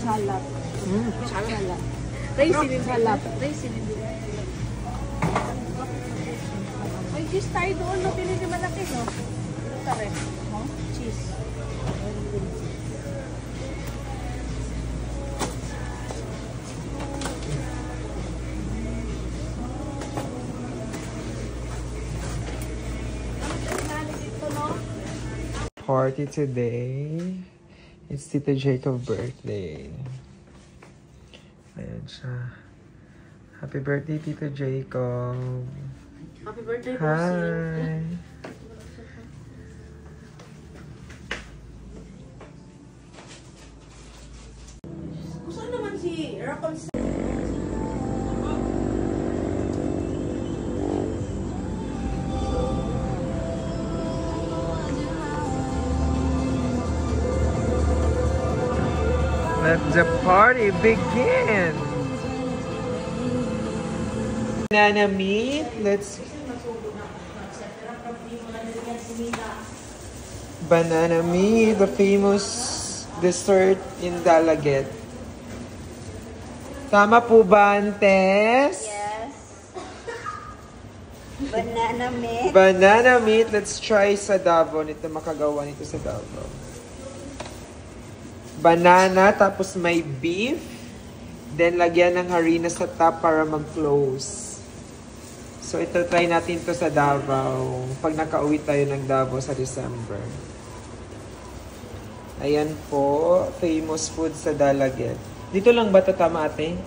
Salap. Salap. Raisin salap. Raisin. May cheese tayo doon, no? Pinili malaki, no? Tare. No? Cheese. Party today. It's Tito Jacob's birthday. Ayan siya. Happy birthday, Tito Jacob. Happy birthday, Hi. Gusto naman si Rapon. Let the party begin. Banana meat. Let's banana meat, the famous dessert in Dalaget. Tama po ba, Antes? Yes. Banana meat. Banana meat. Let's try sa Davao. Nito makagawa nito sa Davao. Banana, tapos may beef. Then, lagyan ng harina sa top para mag-close. So, ito, try natin to sa Davao. Pag nakauwi tayo ng Davao sa December. Ayan po. Famous food sa Dalaget. Dito lang ba ito, tama ate?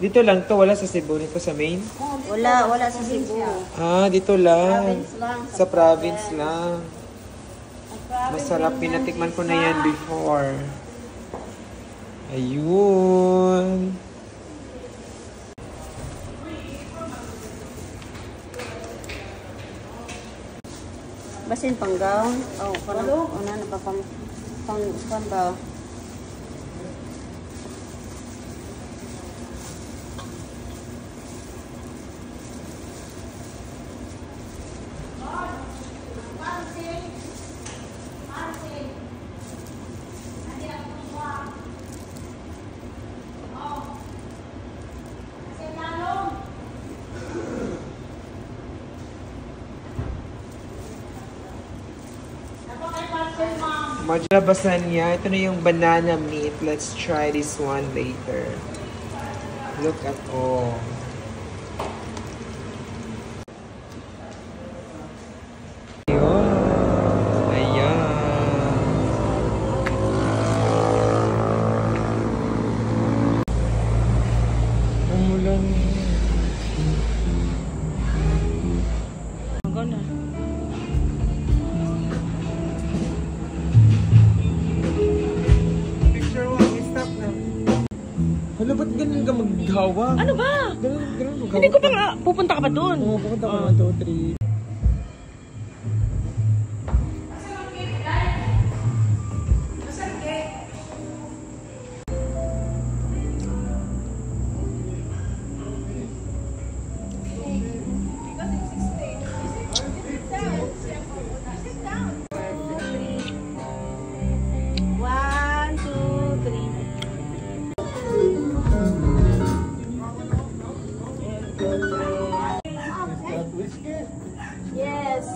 Dito lang to, wala sa Cebu. Nito sa Maine? Wala sa Cebu. Ah, dito lang. Province lang. Sa province lang. Masarap. Pinatikman ko na yan before. Ayun. Basin panggaw. Oh, parang una na pa panggaw. Majabasan niya. Ito na yung banana meat. Let's try this one later. Look at all. Ayan. Umulan. Hala, ba't ganun ka maghawa? Ano ba? Ganun maghawa. Hindi ko pa nga. Pupunta ka ba doon? Oo, pupunta ko 1, 2, 3. Yes.